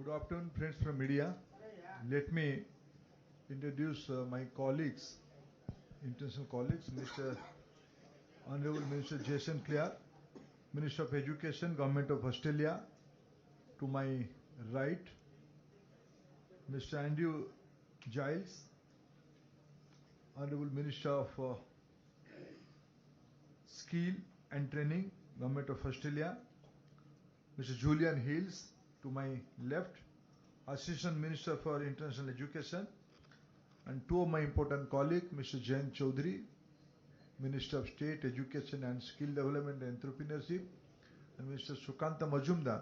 Good afternoon, friends from media. Let me introduce my colleagues, international colleagues, Honorable Minister Jason Clare, Minister of Education, Government of Australia. To my right, Mr. Andrew Giles, Honorable Minister of Skill and Training, Government of Australia. Mr. Julian Hills, to my left, Assistant Minister for International Education, and two of my important colleagues, Mr. Jain Chaudhary, Minister of State, Education and Skill Development and Entrepreneurship, and Mr. Sukanta Majumdar,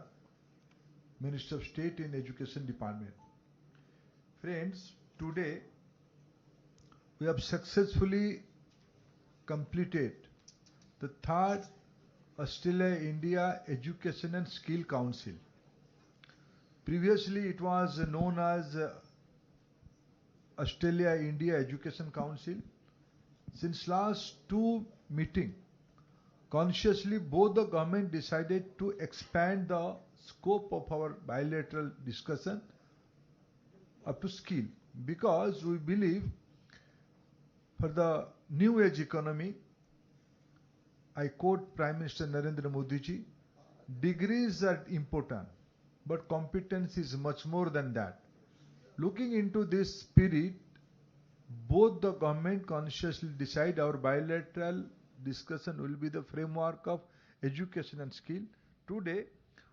Minister of State in Education Department. Friends, today we have successfully completed the third Australia-India Education and Skill Council. Previously, it was known as Australia-India Education Council. Since last two meetings, consciously both the government decided to expand the scope of our bilateral discussion up to skill, because we believe for the new age economy, I quote Prime Minister Narendra Modi ji, degrees are important, but competence is much more than that. Looking into this spirit, both the government consciously decide our bilateral discussion will be the framework of education and skill. Today,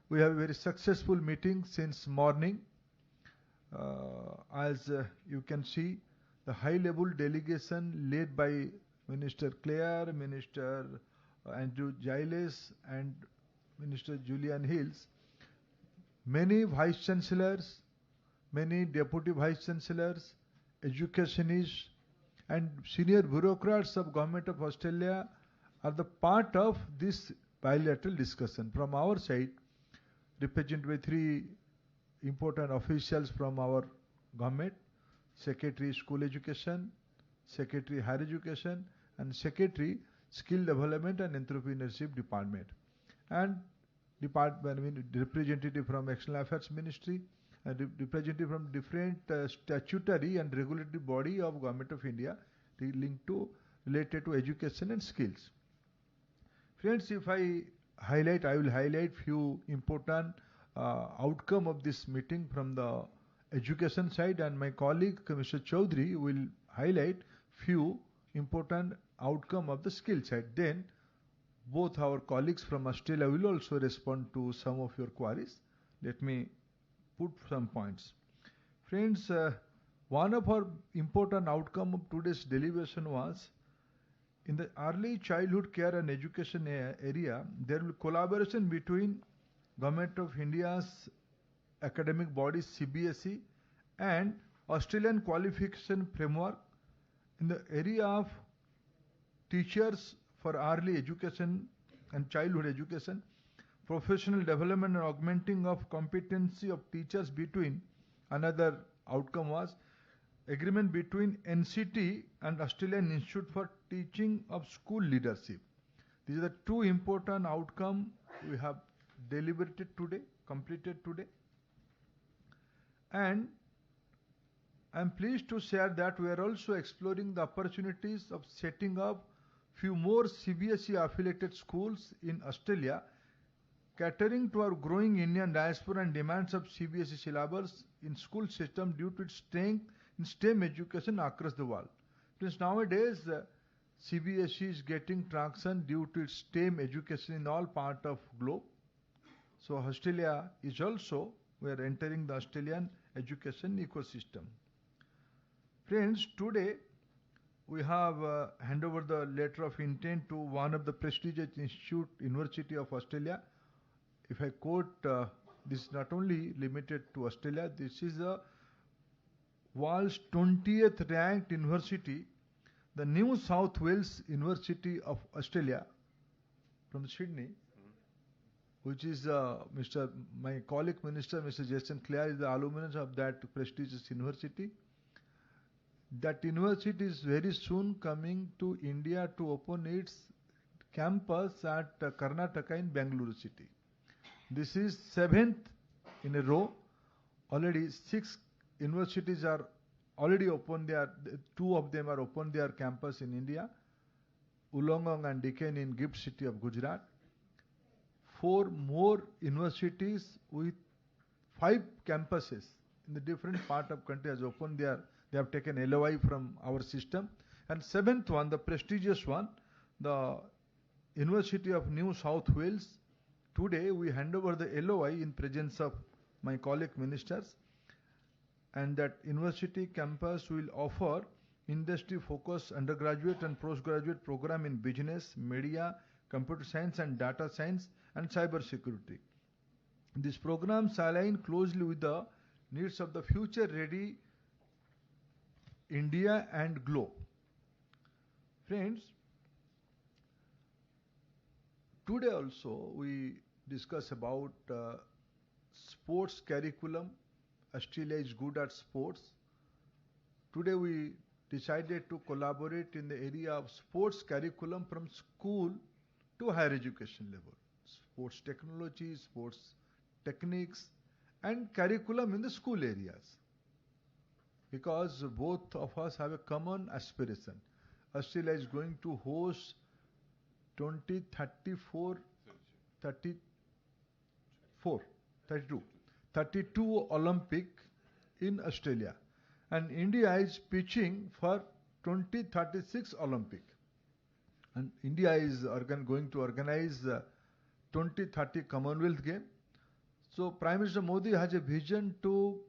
we have a very successful meeting since morning. As you can see, the high-level delegation led by Minister Clare, Minister Andrew Giles and Minister Julian Hills, many Vice Chancellors, many Deputy Vice Chancellors, educationists and senior bureaucrats of Government of Australia are the part of this bilateral discussion. From our side, represented by three important officials from our government, Secretary School Education, Secretary Higher Education and Secretary Skill Development and Entrepreneurship Department, and representative from External Affairs Ministry and representative from different statutory and regulatory body of Government of India related to education and skills. Friends, if I will highlight few important outcome of this meeting from the education side, and my colleague Mr. Chaudhary will highlight few important outcome of the skill side. Then both our colleagues from Australia will also respond to some of your queries. Let me put some points. Friends, one of our important outcome of today's deliberation was in the early childhood care and education area, there will be collaboration between Government of India's academic bodies CBSE and Australian qualification framework in the area of teachers for early education and childhood education, professional development and augmenting of competency of teachers between. Another outcome was agreement between NCT and Australian Institute for Teaching of School Leadership. These are the two important outcomes we have deliberated today, completed today. And I am pleased to share that we are also exploring the opportunities of setting up few more CBSE affiliated schools in Australia, catering to our growing Indian diaspora and demands of CBSE syllabus in school system due to its strength in STEM education across the world. Because nowadays CBSE is getting traction due to its STEM education in all parts of globe. So Australia is also, we are entering the Australian education ecosystem. Friends, today we have hand over the letter of intent to one of the prestigious University of Australia. If I quote, this is not only limited to Australia, this is the world's 20th ranked university, the New South Wales University of Australia from Sydney, which is my colleague Minister, Mr. Jason Clare, is the alumnus of that prestigious university. That university is very soon coming to India to open its campus at Karnataka in Bangalore city. This is 7th in a row already 6 universities are already open their, 2 of them are open their campus in India, Wollongong and Deccan in Gift City of Gujarat. 4 more universities with 5 campuses in the different part of country has opened their, they have taken LOI from our system. And 7th one, the prestigious one, the University of New South Wales. Today we hand over the LOI in presence of my colleague ministers, and that university campus will offer industry-focused undergraduate and postgraduate program in business, media, computer science and data science and cyber security. These programs align closely with the needs of the future-ready India and globe. Friends, today also we discuss about sports curriculum. Australia is good at sports. Today we decided to collaborate in the area of sports curriculum from school to higher education level. Sports technology, sports techniques and curriculum in the school areas. Because both of us have a common aspiration. Australia is going to host 32 Olympic in Australia, and India is pitching for 2036 Olympic, and India is going to organize 2030 Commonwealth game. So Prime Minister Modi has a vision to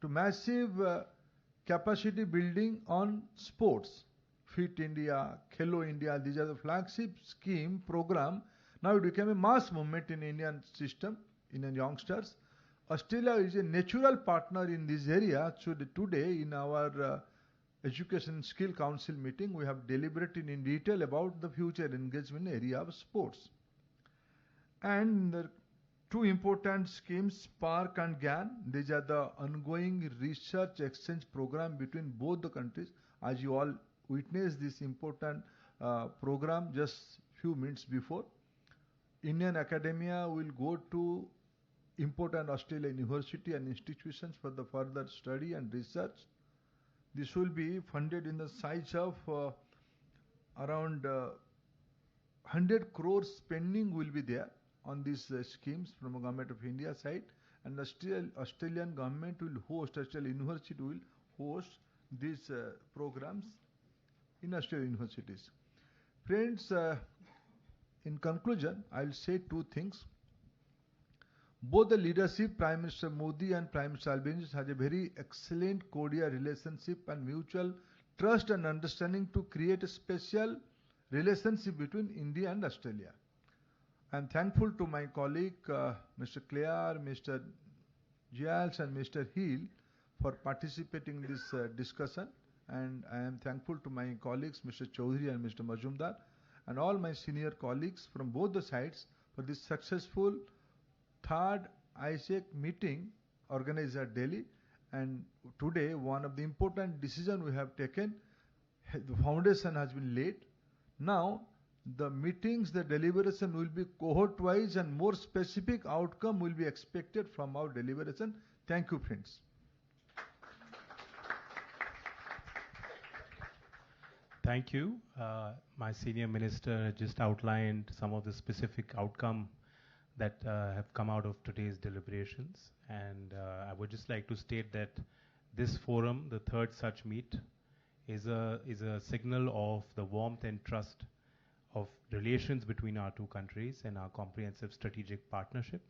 massive capacity building on sports. Fit India, Khelo India, these are the flagship scheme program. Now it became a mass movement in Indian system, Indian youngsters. Australia is a natural partner in this area. So today in our Education Skill Council meeting, we have deliberated in detail about the future engagement area of sports. And the 2 important schemes, Spark and GAN, these are the ongoing research exchange program between both the countries. As you all witnessed this important program just few minutes before. Indian academia will go to important Australian university and institutions for the further study and research. This will be funded in the size of around 100 crores spending will be there on these schemes from the Government of India side, and the Australian government will host, Australian university will host these programs in Australian universities. Friends, in conclusion, I'll say 2 things. Both the leadership, Prime Minister Modi and Prime Minister Albanese, has a very excellent cordial relationship and mutual trust and understanding to create a special relationship between India and Australia. I am thankful to my colleague Mr. Clare, Mr. Giles and Mr. Hill for participating in this discussion, and I am thankful to my colleagues Mr. Chaudhary and Mr. Majumdar and all my senior colleagues from both the sides for this successful 3rd AIESC meeting organized at Delhi. And today one of the important decisions we have taken, the foundation has been laid. Now the meetings, the deliberation will be cohort wise and more specific outcome will be expected from our deliberation. Thank you, friends. Thank you. My senior minister just outlined some of the specific outcome that have come out of today's deliberations, and I would just like to state that this forum, the 3rd such meet, is a signal of the warmth and trust of relations between our 2 countries and our comprehensive strategic partnership.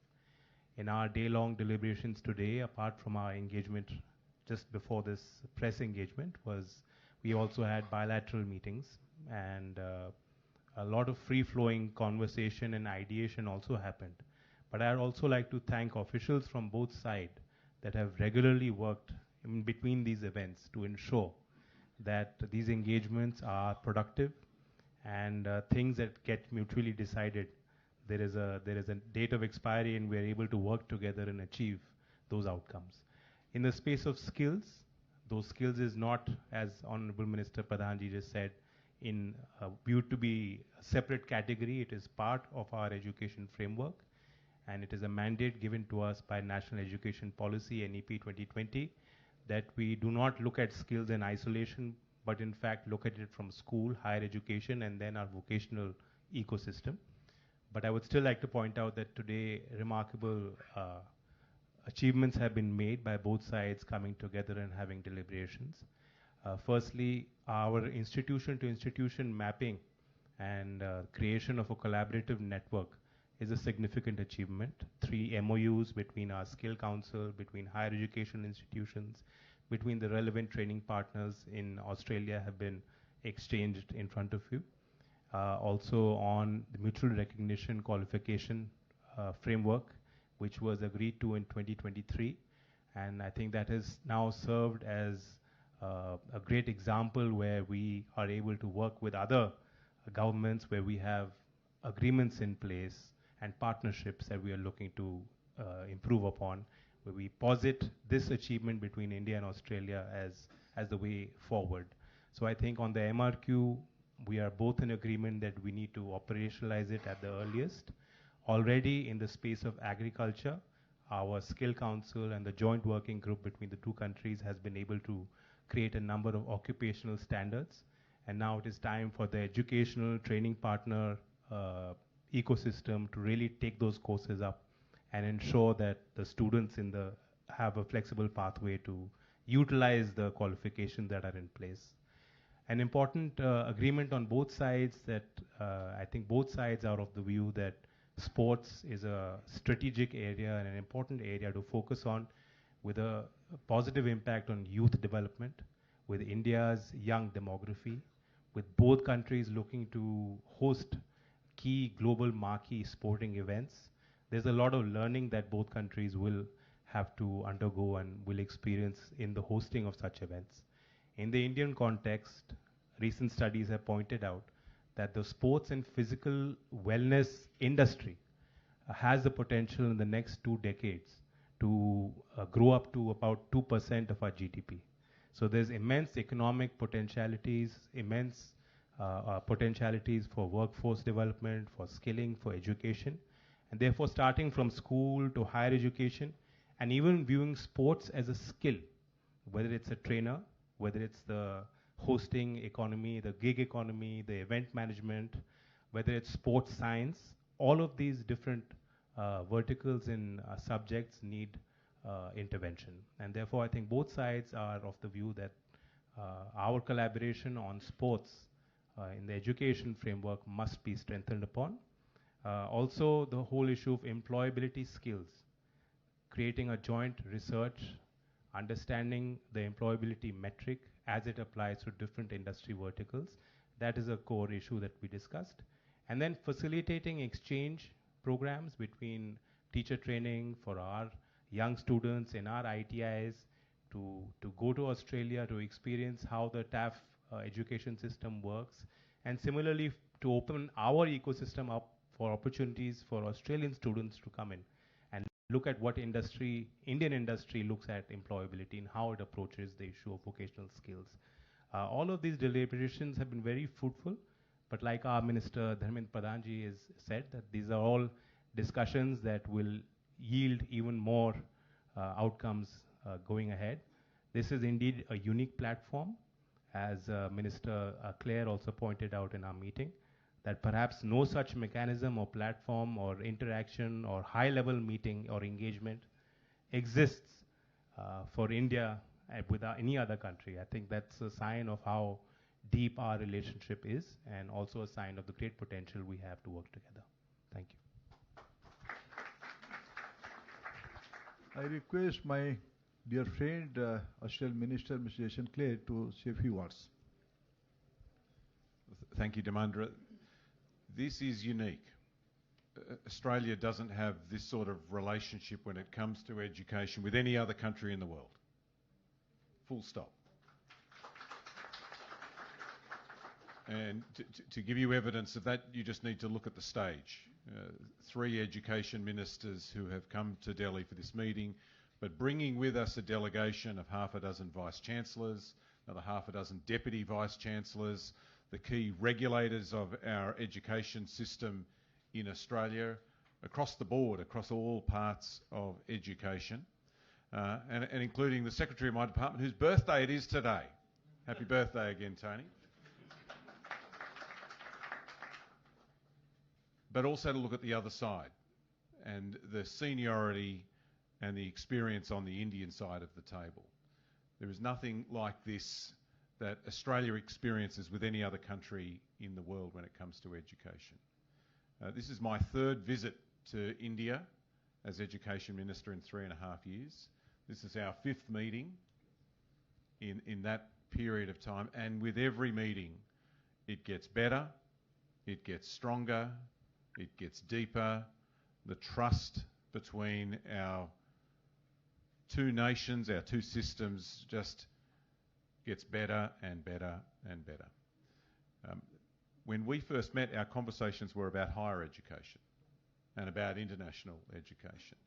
In our day-long deliberations today, apart from our engagement just before this press engagement, we also had bilateral meetings, and a lot of free-flowing conversation and ideation also happened. But I'd also like to thank officials from both sides that have regularly worked in between these events to ensure that these engagements are productive and things that get mutually decided. There is a date of expiry, and we are able to work together and achieve those outcomes. In the space of skills, those skills is not, as Honorable Minister Pradhanji just said, in viewed to be a separate category. It is part of our education framework, and it is a mandate given to us by National Education Policy, NEP 2020, that we do not look at skills in isolation, but in fact look at it from school, higher education, and then our vocational ecosystem. But I would still like to point out that today remarkable achievements have been made by both sides coming together and having deliberations. Firstly, our institution-to-institution mapping and creation of a collaborative network is a significant achievement. 3 MOUs between our skill council, between higher education institutions, between the relevant training partners in Australia have been exchanged in front of you. Also on the mutual recognition qualification framework, which was agreed to in 2023. And I think that has now served as a great example where we are able to work with other governments where we have agreements in place and partnerships that we are looking to improve upon, where we posit this achievement between India and Australia as the way forward. So I think on the MRQ, we are both in agreement that we need to operationalize it at the earliest. Already in the space of agriculture, our skill council and the joint working group between the two countries has been able to create a number of occupational standards. And now it is time for the educational training partner ecosystem to really take those courses up and ensure that the students have a flexible pathway to utilize the qualifications that are in place. An important agreement on both sides that I think both sides are of the view that sports is a strategic area and an important area to focus on with a positive impact on youth development, with India's young demography, with both countries looking to host key global marquee sporting events. There's a lot of learning that both countries will have to undergo and will experience in the hosting of such events. In the Indian context, recent studies have pointed out that the sports and physical wellness industry has the potential in the next 2 decades to grow up to about 2% of our GDP. So there's immense economic potentialities, immense potentialities for workforce development, for skilling, for education. And therefore, starting from school to higher education, and even viewing sports as a skill, whether it's a trainer, whether it's the hosting economy, the gig economy, the event management, whether it's sports science, all of these different verticals in subjects need intervention. And therefore, I think both sides are of the view that our collaboration on sports in the education framework must be strengthened upon. Also, the whole issue of employability skills, creating a joint research, understanding the employability metric as it applies to different industry verticals. That is a core issue that we discussed. And then facilitating exchange programs between teacher training for our young students in our ITIs to go to Australia to experience how the TAF education system works, and similarly to open our ecosystem up for opportunities for Australian students to come in and look at what Indian industry looks at employability and how it approaches the issue of vocational skills. All of these deliberations have been very fruitful, but like our Minister Dharmendra Pradhanji has said, that these are all discussions that will yield even more outcomes going ahead. This is indeed a unique platform, as Minister Clare also pointed out in our meeting, that perhaps no such mechanism or platform or interaction or high-level meeting or engagement exists for India with any other country. I think that's a sign of how deep our relationship is, and also a sign of the great potential we have to work together. Thank you. I request my dear friend, Australian Minister, Mr. Jason Clare, to say a few words. Thank you, Dharmendra. This is unique. Australia doesn't have this sort of relationship when it comes to education with any other country in the world. Full stop. And to give you evidence of that, you just need to look at the stage. 3 education ministers who have come to Delhi for this meeting, but bringing with us a delegation of half a dozen vice-chancellors, another half a dozen deputy vice-chancellors, the key regulators of our education system in Australia, across the board, across all parts of education, and including the Secretary of my department, whose birthday it is today. Happy birthday again, Tony. But also to look at the other side and the seniority and the experience on the Indian side of the table. There is nothing like this that Australia experiences with any other country in the world when it comes to education. This is my third visit to India as Education Minister in 3.5 years. This is our 5th meeting in that period of time, and with every meeting it gets better, it gets stronger, it gets deeper. The trust between our two nations, our two systems, just gets better and better and better. When we first met, our conversations were about higher education and about international education.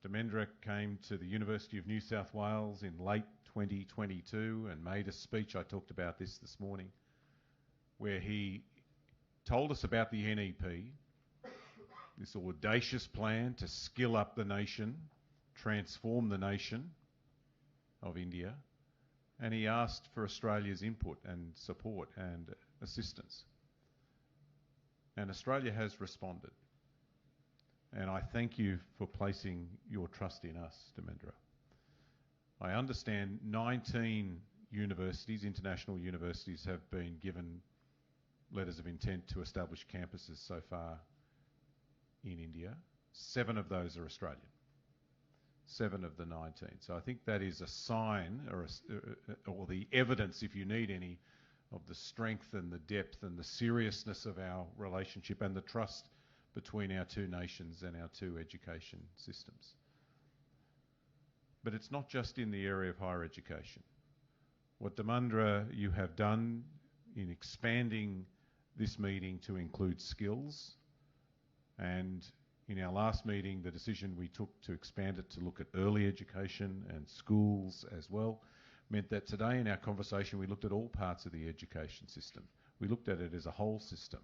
Dharmendra came to the University of New South Wales in late 2022 and made a speech, I talked about this morning, where he told us about the NEP, this audacious plan to skill up the nation, transform the nation of India, and he asked for Australia's input and support and assistance. And Australia has responded. And I thank you for placing your trust in us, Dharmendra. I understand 19 universities, international universities, have been given letters of intent to establish campuses so far in India. 7 of those are Australian. 7 of the 19. So I think that is a sign, or the evidence, if you need any, of the strength and the depth and the seriousness of our relationship and the trust between our two nations and our two education systems. But it's not just in the area of higher education. What, Dharmendra, you have done in expanding this meeting to include skills, and in our last meeting, the decision we took to expand it to look at early education and schools as well, meant that today in our conversation we looked at all parts of the education system. We looked at it as a whole system.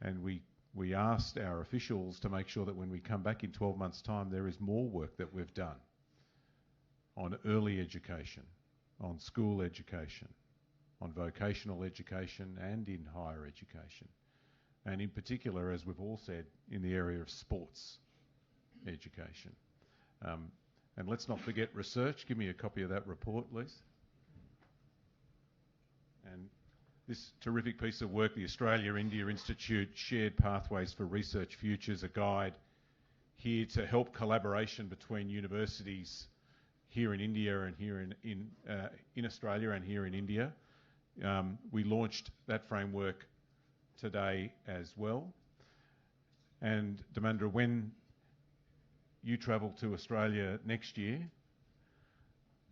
And we asked our officials to make sure that when we come back in 12 months' time, there is more work that we've done on early education, on school education, on vocational education and in higher education. And in particular, as we've all said, in the area of sports education. And let's not forget research. Give me a copy of that report, please. And this terrific piece of work, the Australia-India Institute Shared Pathways for Research Futures, a guide here to help collaboration between universities here in India and here in Australia and here in India. We launched that framework today as well. And Dharmendra, when you travel to Australia next year,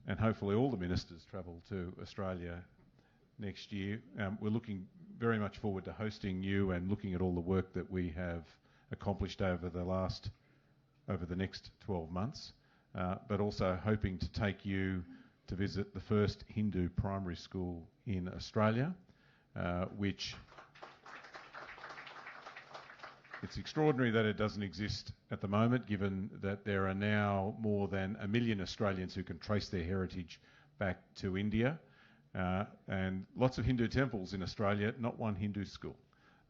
and hopefully all the ministers travel to Australia next year, we're looking very much forward to hosting you and looking at all the work that we have accomplished over the next 12 months, but also hoping to take you to visit the first Hindu primary school in Australia, which it's extraordinary that it doesn't exist at the moment, given that there are now more than 1 million Australians who can trace their heritage back to India, and lots of Hindu temples in Australia, not one Hindu school.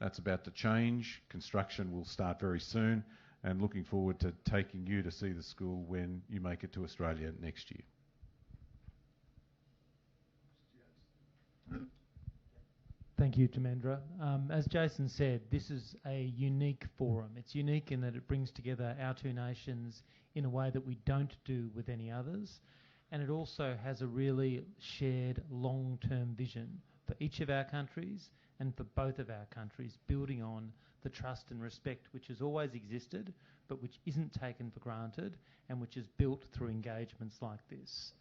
That's about to change. Construction will start very soon, and looking forward to taking you to see the school when you make it to Australia next year. Thank you, Dharmendra. As Jason said, this is a unique forum. It's unique in that it brings together our two nations in a way that we don't do with any others, and it also has a really shared long-term vision for each of our countries and for both of our countries, building on the trust and respect which has always existed but which isn't taken for granted and which is built through engagements like this.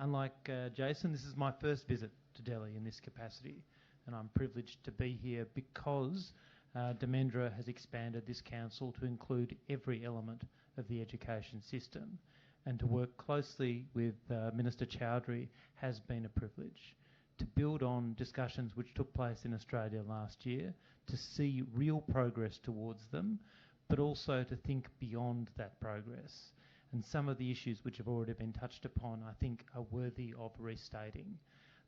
Unlike Jason, this is my first visit to Delhi in this capacity, and I'm privileged to be here because Dharmendra has expanded this council to include every element of the education system, and to work closely with Minister Chowdhury has been a privilege. To build on discussions which took place in Australia last year, to see real progress towards them, but also to think beyond that progress. And some of the issues which have already been touched upon, I think, are worthy of restating.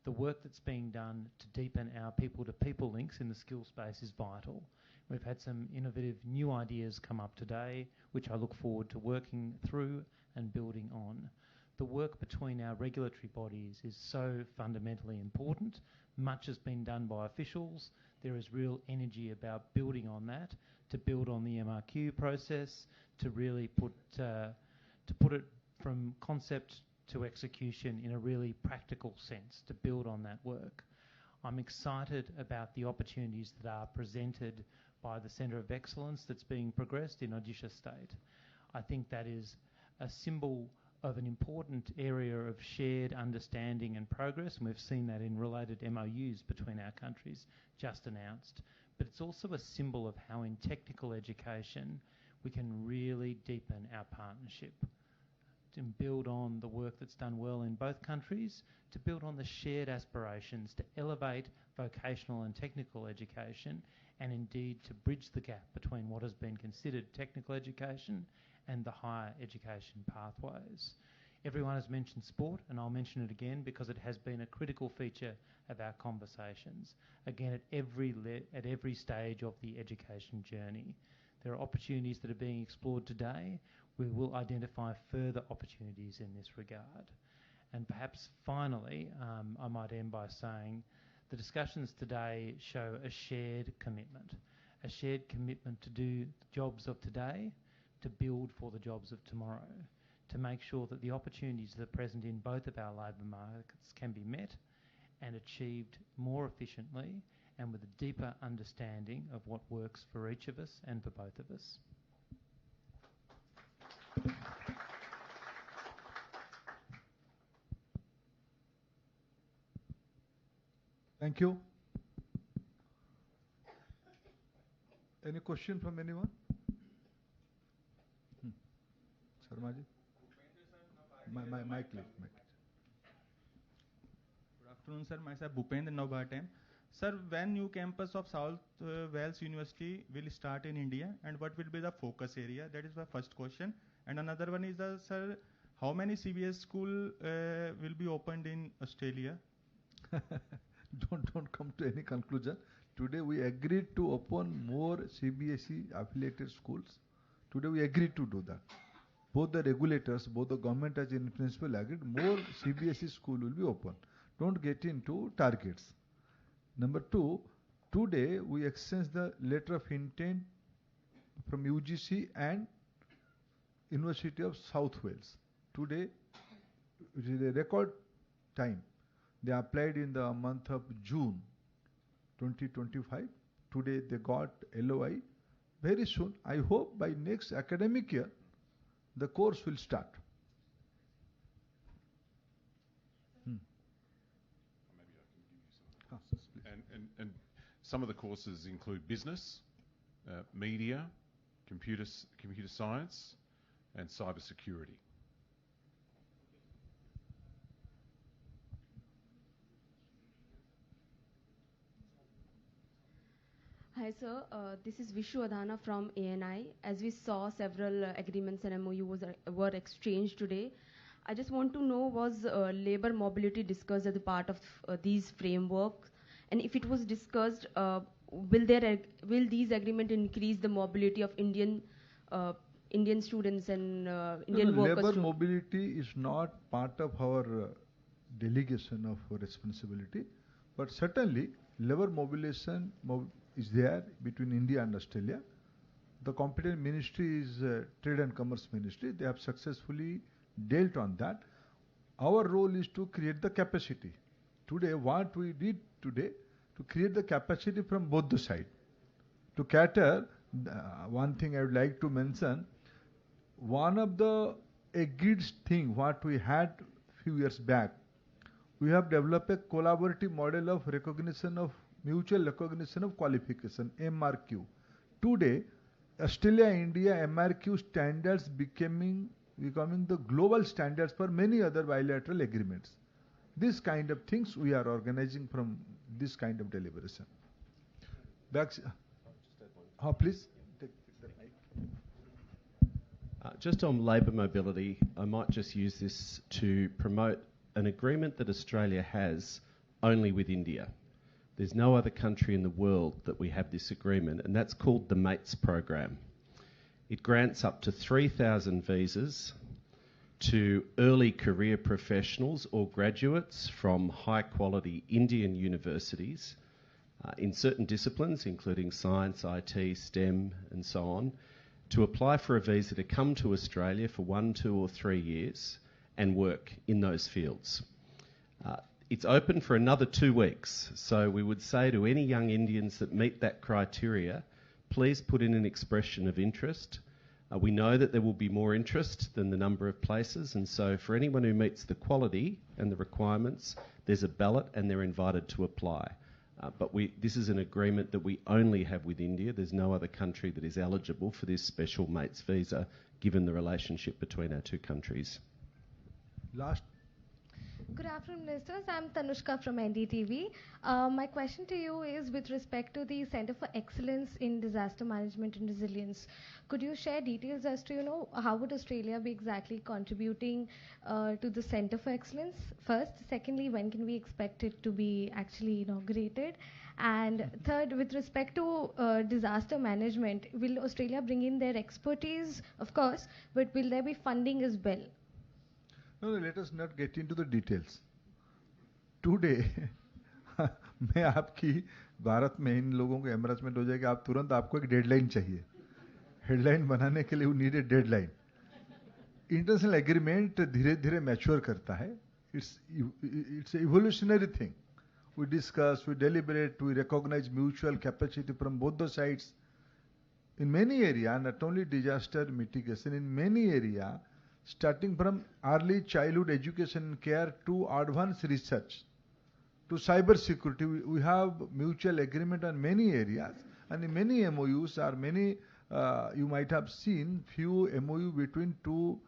The work that's being done to deepen our people-to-people links in the skill space is vital. We've had some innovative new ideas come up today, which I look forward to working through and building on. The work between our regulatory bodies is so fundamentally important. Much has been done by officials. There is real energy about building on that, to build on the MRQ process, to really put it from concept to execution in a really practical sense, to build on that work. I'm excited about the opportunities that are presented by the Centre of Excellence that's being progressed in Odisha State. I think that is a symbol of an important area of shared understanding and progress, and we've seen that in related MOUs between our countries just announced. But it's also a symbol of how in technical education we can really deepen our partnership, to build on the work that's done well in both countries, to build on the shared aspirations to elevate vocational and technical education, and indeed to bridge the gap between what has been considered technical education and the higher education pathways. Everyone has mentioned sport, and I'll mention it again because it has been a critical feature of our conversations, again at every stage of the education journey. There are opportunities that are being explored today. We will identify further opportunities in this regard. And perhaps finally, I might end by saying the discussions today show a shared commitment to do the jobs of today, to build for the jobs of tomorrow, to make sure that the opportunities that are present in both of our labour markets can be met and achieved more efficiently and with a deeper understanding of what works for each of us and for both of us. Thank you. Any question from anyone? Sharmaji? Mic, please. Mic. Good afternoon, sir. Myself Bhupendra Navbhatem. Sir, when new campus of South Wales University will start in India, and what will be the focus area? That is my first question. And another one is, sir, how many CBS school will be opened in Australia? Don't come to any conclusion. Today we agreed to open more CBSE affiliated schools. Today we agreed to do that. Both the regulators, both the government as in principle agreed, more CBSE school will be open. Don't get into targets. Number two, today we exchanged the letter of intent from UGC and University of South Wales. Today, it is a record time. They applied in the month of June 2025. Today they got LOI. Very soon, I hope by next academic year, the course will start. Maybe I can give you some courses. And some of the courses include business, media, computer science, and cyber security. Hi sir, this is Vishu Adhana from ANI. As we saw, several agreements and MOUs were exchanged today. I just want to know, was labour mobility discussed as a part of these frameworks? And if it was discussed, will these agreements increase the mobility of Indian students and Indian workers? Labour mobility is not part of our delegation of responsibility, but certainly labour mobilization is there between India and Australia. The competent ministry is Trade and Commerce Ministry. They have successfully dealt on that. Our role is to create the capacity. Today, what we did today, to create the capacity from both the sides. To cater, one thing I would like to mention, one of the agreed thing what we had few years back, we have developed a collaborative model of mutual recognition of qualification, MRQ. Today, Australia-India MRQ standards becoming the global standards for many other bilateral agreements. This kind of things we are organizing from this kind of deliberation. Please take the mic. Just on labour mobility, I might just use this to promote an agreement that Australia has only with India. There's no other country in the world that we have this agreement, and that's called the MATES program. It grants up to 3,000 visas to early career professionals or graduates from high-quality Indian universities in certain disciplines, including science, IT, STEM, and so on, to apply for a visa to come to Australia for 1, 2 or 3 years and work in those fields. It's open for another 2 weeks, so we would say to any young Indians that meet that criteria, please put in an expression of interest. We know that there will be more interest than the number of places, and so for anyone who meets the quality and the requirements, there's a ballot and they're invited to apply. But this is an agreement that we only have with India. There's no other country that is eligible for this special mates visa, given the relationship between our two countries. Last. Good afternoon, Ministers. I'm Tanushka from NDTV. My question to you is with respect to the Centre for Excellence in Disaster Management and Resilience. Could you share details as to, how would Australia be exactly contributing to the Centre for Excellence? First. Secondly, when can we expect it to be actually inaugurated? And third, with respect to disaster management, will Australia bring in their expertise? Of course, but will there be funding as well? No, let us not get into the details. Today, मैं आपकी भारत में इन लोगों को embarrassment हो जाएगा, आप तुरंत आपको एक डेडलाइन चाहिए. हेडलाइन बनाने के लिए need a deadline. International agreement धीरे धीरे मैच्योर करता है. It's evolutionary thing. We discuss, we deliberate, we recognize mutual capacity from both the sides. In many areas, not only disaster mitigation, in many areas, starting from early childhood education and care to advanced research, to cyber security, we have mutual agreement on many areas, and in many MOUs are many, you might have seen few MOU between two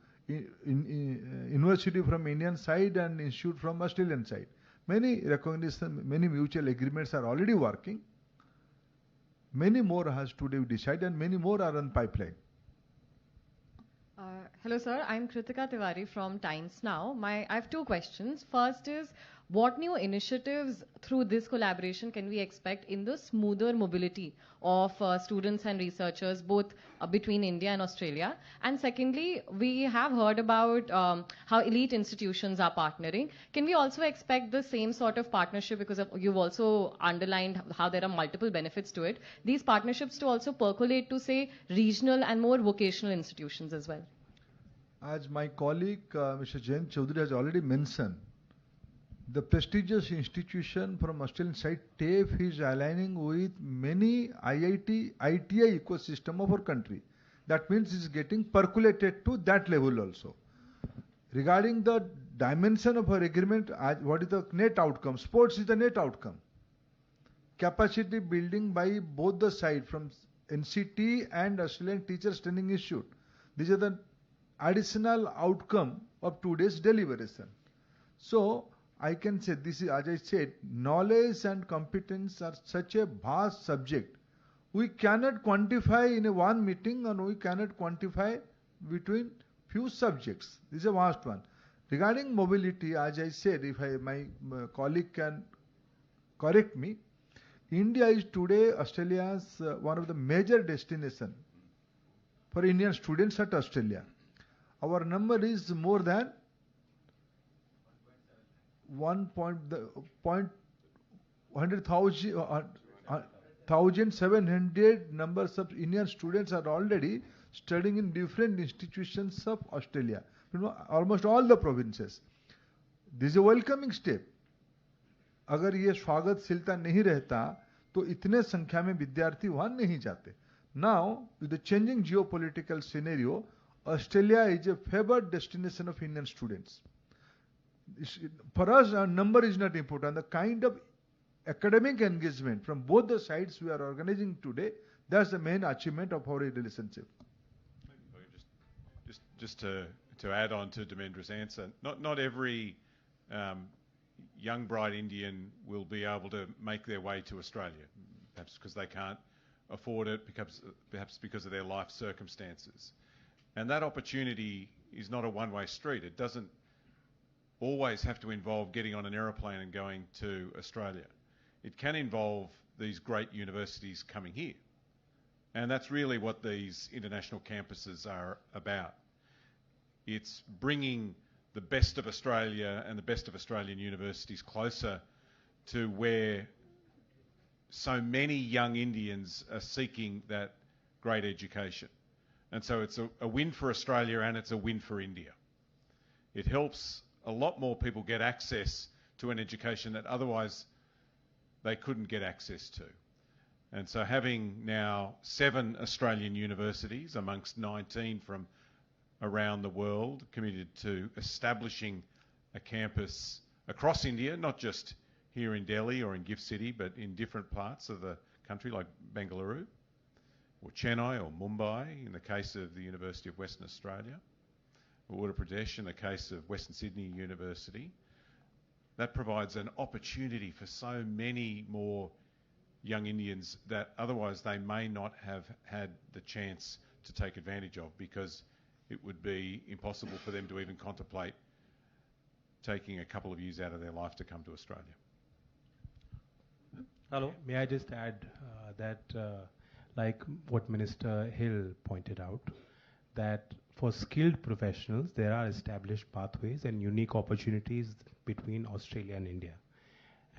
university from Indian side and institute from Australian side. Many recognition, many mutual agreements are already working. Many more has to be decided and many more are on pipeline. Hello sir, I'm Kritika Tiwari from Times Now. I have 2 questions. First is, what new initiatives through this collaboration can we expect in the smoother mobility of students and researchers, both between India and Australia? And secondly, we have heard about how elite institutions are partnering. Can we also expect the same sort of partnership, because you've also underlined how there are multiple benefits to it, these partnerships to also percolate to, say, regional and more vocational institutions as well? As my colleague Mr. Jayant Chaudhary has already mentioned, the prestigious institution from Australian side, TAFE, is aligning with many IIT, ITI ecosystem of our country. That means it's getting percolated to that level also. Regarding the dimension of our agreement, what is the net outcome? Sports is the net outcome. Capacity building by both the sides, from NCT and Australian Teachers Training Institute. These are the additional outcome of today's deliberation. So I can say this is, as I said, knowledge and competence are such a vast subject. We cannot quantify in a one meeting, and we cannot quantify between few subjects. This is a vast one. Regarding mobility, as I said, if my colleague can correct me, India is today Australia's one of the major destination for Indian students at Australia. Our number is more than 1,700 numbers of Indian students are already studying in different institutions of Australia. Almost all the provinces. This is a welcoming step. अगर ये स्वागतशीलता नहीं रहता तो इतने संख्या में विद्यार्थी वहां नहीं जाते. Now, with the changing geopolitical scenario, Australia is a favored destination of Indian students. For us, our number is not important. The kind of academic engagement from both the sides we are organizing today, that's the main achievement of our relationship. Just to add on to Dhemendra's answer, not every young bright Indian will be able to make their way to Australia, perhaps because they can't afford it, perhaps because of their life circumstances. And that opportunity is not a one-way street. It doesn't always have to involve getting on an aeroplane and going to Australia. It can involve these great universities coming here. And that's really what these international campuses are about. It's bringing the best of Australia and the best of Australian universities closer to where so many young Indians are seeking that great education. And so it's a win for Australia and it's a win for India. It helps a lot more people get access to an education that otherwise they couldn't get access to. And so having now 7 Australian universities amongst 19 from around the world committed to establishing a campus across India, not just here in Delhi or in Gift City, but in different parts of the country like Bengaluru or Chennai or Mumbai in the case of the University of Western Australia, or Uttar Pradesh in the case of Western Sydney University. That provides an opportunity for so many more young Indians that otherwise they may not have had the chance to take advantage of, because it would be impossible for them to even contemplate taking a couple of years out of their life to come to Australia. Hello. May I just add that, like what Minister Hill pointed out, that for skilled professionals, there are established pathways and unique opportunities between Australia and India.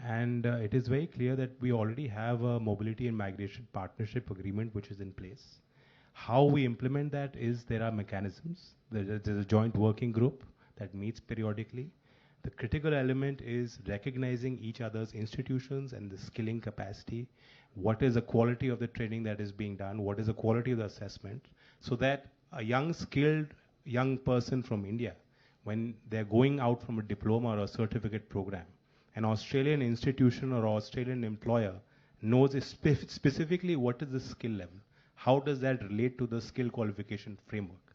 And it is very clear that we already have a mobility and migration partnership agreement which is in place. How we implement that is there are mechanisms. There's a joint working group that meets periodically. The critical element is recognizing each other's institutions and the skilling capacity. What is the quality of the training that is being done? What is the quality of the assessment? So that a young, skilled young person from India, when they're going out from a diploma or a certificate program, an Australian institution or Australian employer knows specifically what is the skill level. How does that relate to the skill qualification framework?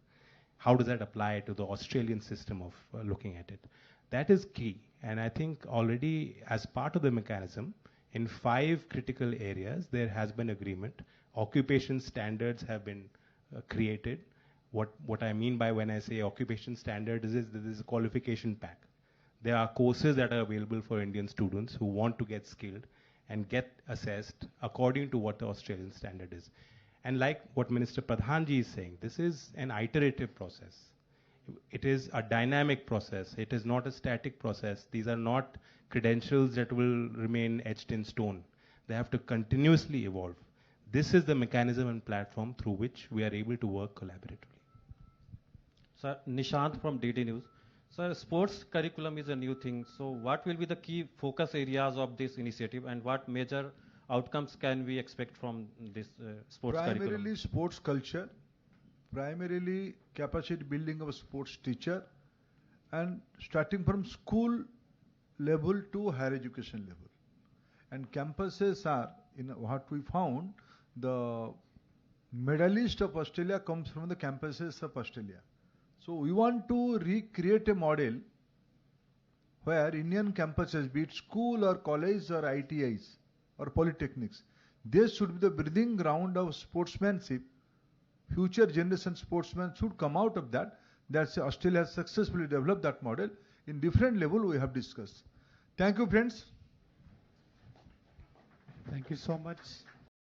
How does that apply to the Australian system of looking at it? That is key. And I think already as part of the mechanism, in 5 critical areas, there has been agreement. Occupation standards have been created. What I mean by when I say occupation standard is there is a qualification pack. There are courses that are available for Indian students who want to get skilled and get assessed according to what the Australian standard is. And like what Minister Pradhanji is saying, this is an iterative process. It is a dynamic process. It is not a static process. These are not credentials that will remain etched in stone. They have to continuously evolve. This is the mechanism and platform through which we are able to work collaboratively. Sir, Nishant from DD News. Sir, sports curriculum is a new thing. So what will be the key focus areas of this initiative and what major outcomes can we expect from this sports curriculum? Primarily sports culture, primarily capacity building of a sports teacher, and starting from school level to higher education level. And campuses are, in what we found, the medalist of Australia comes from the campuses of Australia. So we want to recreate a model where Indian campuses, be it school or college or ITIs or polytechnics, they should be the breeding ground of sportsmanship. Future generation sportsmen should come out of that. That's Australia has successfully developed that model. In different level we have discussed. Thank you, friends. Thank you so much.